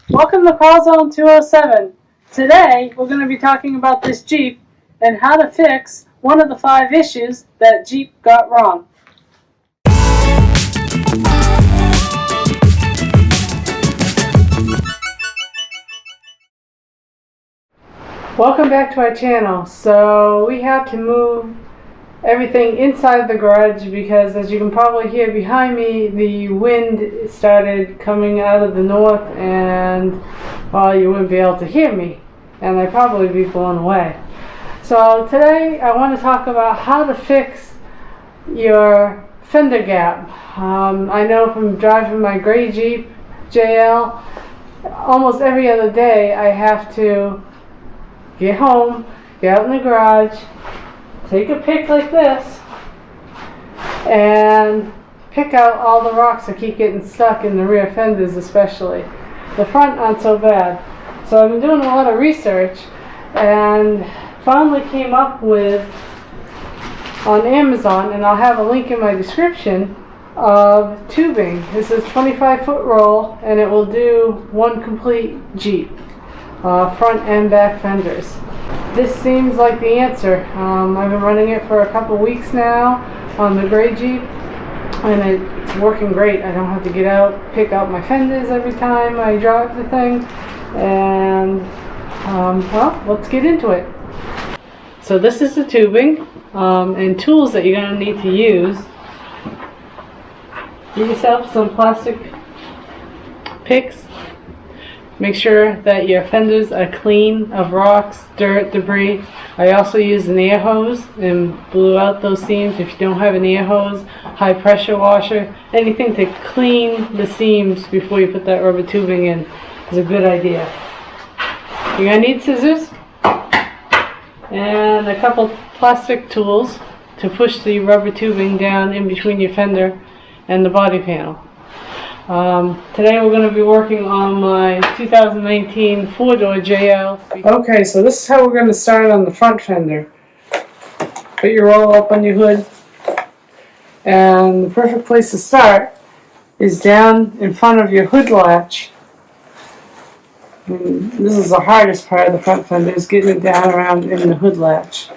Welcome to Call Zone 207. Today we're going to be talking about this Jeep and how to fix one of the 5 issues that Jeep got wrong. Welcome back to our channel. So we had to move everything inside the garage because, as you can probably hear behind me, the wind started coming out of the north and, well, you wouldn't be able to hear me and I'd probably be blown away. So today I want to talk about how to fix your fender gap. I know from driving my gray Jeep JL, almost every other day I have to get home, get out in the garage, take a pick like this, and pick out all the rocks that keep getting stuck in the rear fenders especially. The front, not so bad. So I've been doing a lot of research and finally came up with, on Amazon, and I'll have a link in my description, of tubing. This is 25-foot roll and it will do one complete Jeep, front and back fenders. This seems like the answer. I've been running it for a couple weeks now on the gray Jeep and it's working great. I don't have to get out, pick out my fenders every time I drive the thing, and well, let's get into it. So this is the tubing and tools that you're going to need to use. Get yourself some plastic picks. Make sure that your fenders are clean of rocks, dirt, debris. I also used an air hose and blew out those seams. If you don't have an air hose, high pressure washer, anything to clean the seams before you put that rubber tubing in is a good idea. You're going to need scissors and a couple plastic tools to push the rubber tubing down in between your fender and the body panel. Today we're going to be working on my 2019 four-door JL. Okay, so this is how we're going to start on the front fender. Put your roll up on your hood, and the perfect place to start is down in front of your hood latch. And this is the hardest part of the front fender, is getting it down around in the hood latch.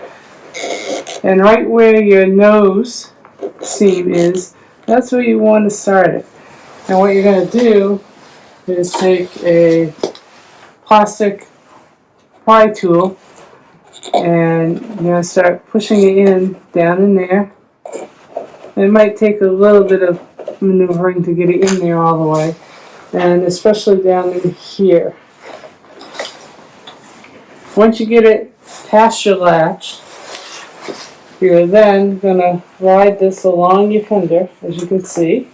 And right where your nose seam is, that's where you want to start it. And what you're going to do is take a plastic pry tool and you're going to start pushing it in, down in there. And it might take a little bit of maneuvering to get it in there all the way, and especially down in here. Once you get it past your latch, you're then going to ride this along your fender, as you can see.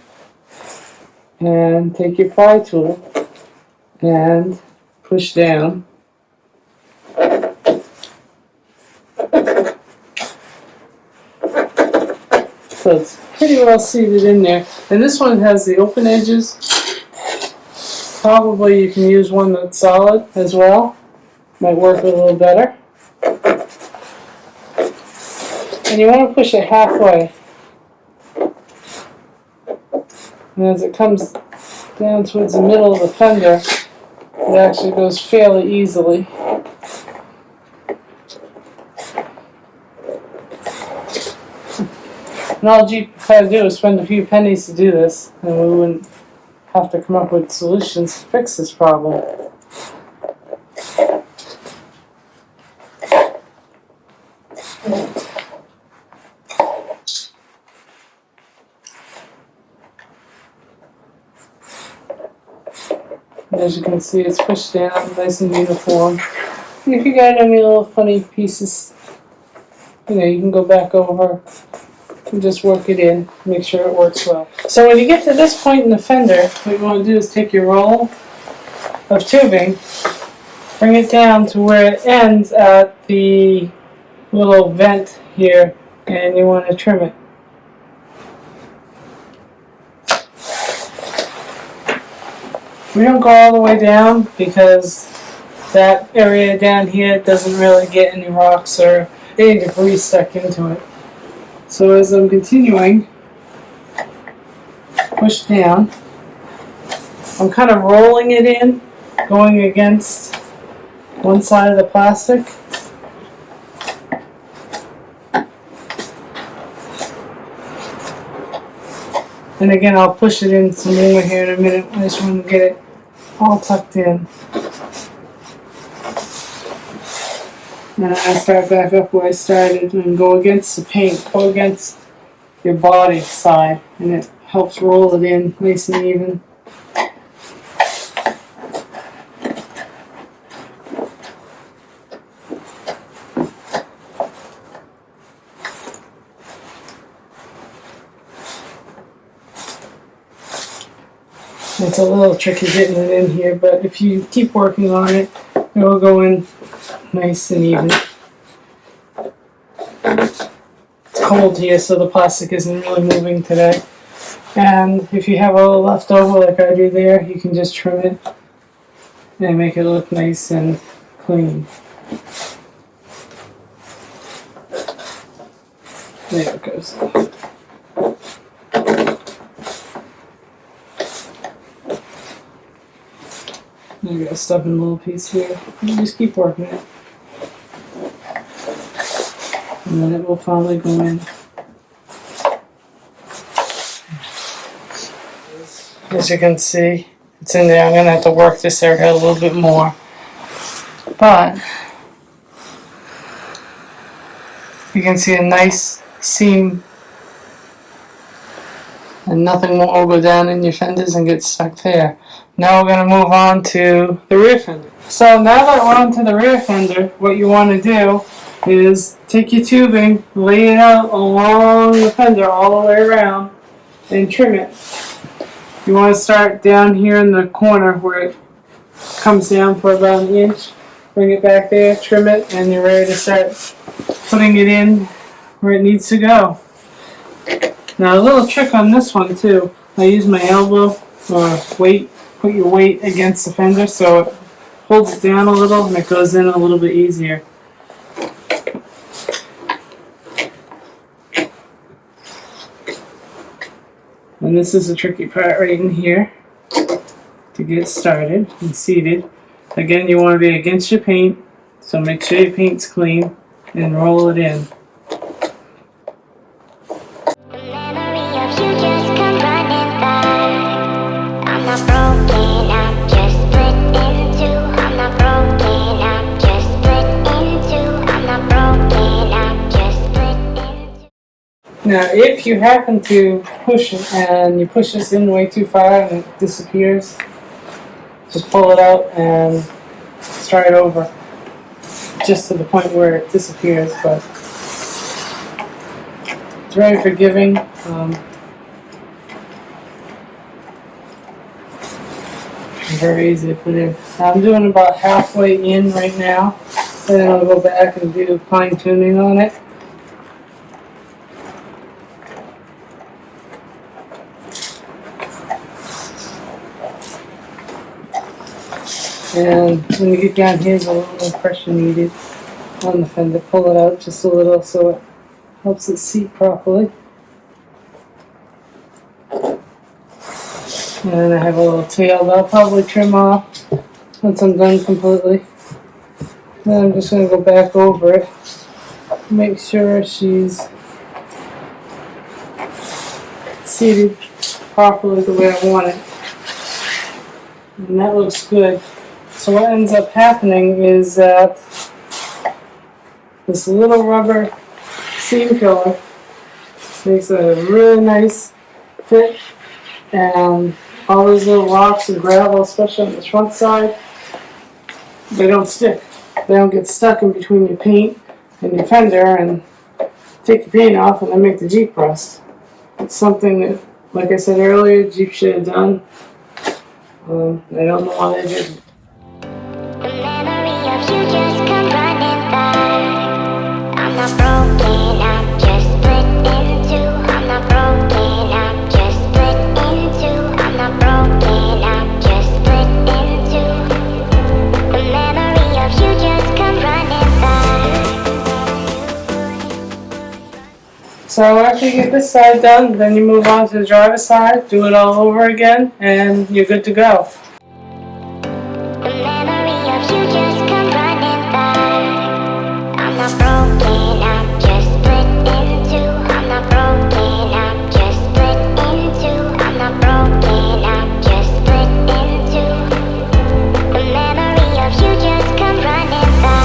And take your pry tool and push down. So it's pretty well seated in there. And this one has the open edges. Probably you can use one that's solid as well. Might work a little better. And you want to push it halfway. And as it comes down towards the middle of the fender, it actually goes fairly easily. And all Jeep had to do is spend a few pennies to do this, and we wouldn't have to come up with solutions to fix this problem. As you can see, it's pushed down nice and uniform. And if you got any little funny pieces, you can go back over and just work it in, make sure it works well. So when you get to this point in the fender, what you want to do is take your roll of tubing, bring it down to where it ends at the little vent here, and you want to trim it. We don't go all the way down because that area down here doesn't really get any rocks or any debris stuck into it. So as I'm continuing, push down, I'm kind of rolling it in going against one side of the plastic. And again, I'll push it in some more here in a minute. I just want to get it all tucked in. And I start back up where I started and go against the paint, go against your body side, and it helps roll it in nice and even. It's a little tricky getting it in here, but if you keep working on it, it will go in nice and even. It's cold here, so the plastic isn't really moving today. And if you have a little left over like I do there, you can just trim it and make it look nice and clean. There it goes. I got a stubborn little piece here. You just keep working it. And then it will finally go in. As you can see, it's in there. I'm going to have to work this area a little bit more. But you can see a nice seam, and nothing more will go down in your fenders and get stuck there. Now we're going to move on to the rear fender. So now that we're on to the rear fender, what you want to do is take your tubing, lay it out along the fender all the way around, and trim it. You want to start down here in the corner where it comes down for about an inch. Bring it back there, trim it, and you're ready to start putting it in where it needs to go. Now a little trick on this one too. I use my elbow or weight. Put your weight against the fender so it holds it down a little and it goes in a little bit easier. And this is the tricky part right in here to get started and seated. Again, you want to be against your paint, so make sure your paint's clean and roll it in. Now, if you happen to push it and you push this in way too far and it disappears, just pull it out and start over, just to the point where it disappears. But it's very forgiving. Very easy to put in. I'm doing about halfway in right now, and then I'll go back and do fine tuning on it. And when you get down here, there's a little more pressure needed on the fender. Pull it out just a little so it helps it seat properly. And I have a little tail that I'll probably trim off once I'm done completely. Then I'm just going to go back over it, make sure she's seated properly the way I want it. And that looks good. So what ends up happening is that this little rubber seam filler makes a really nice fit, and all those little rocks and gravel, especially on the front side, they don't stick. They don't get stuck in between your paint and your fender and take the paint off and then make the Jeep rust. It's something that, like I said earlier, Jeep should have done. I don't know why they didn't. The memory of you just come running back. I'm not broken, I'm just split in two. I'm not broken, I'm just split in two. I'm not broken, I'm just split in two. The memory of you just come running back. So after you get this side done, then you move on to the driver's side, do it all over again, and you're good to go. The of you just come running by. I'm not broken, I'm just split in two. I'm not broken, I'm just split in two. I'm not broken, I'm just split in two. The memory of you just come running by.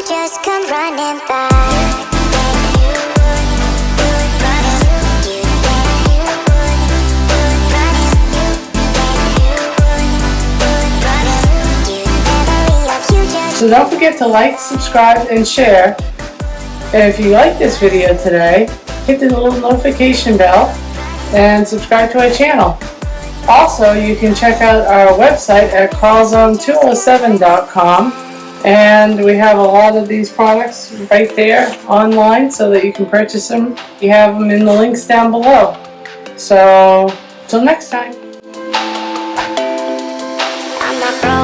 Just come running by. So don't forget to like, subscribe, and share. And if you like this video today, hit the little notification bell and subscribe to our channel. Also, you can check out our website at carlzone207.com, and we have a lot of these products right there online so that you can purchase them. You have them in the links down below. So, till next time. I'm not broken.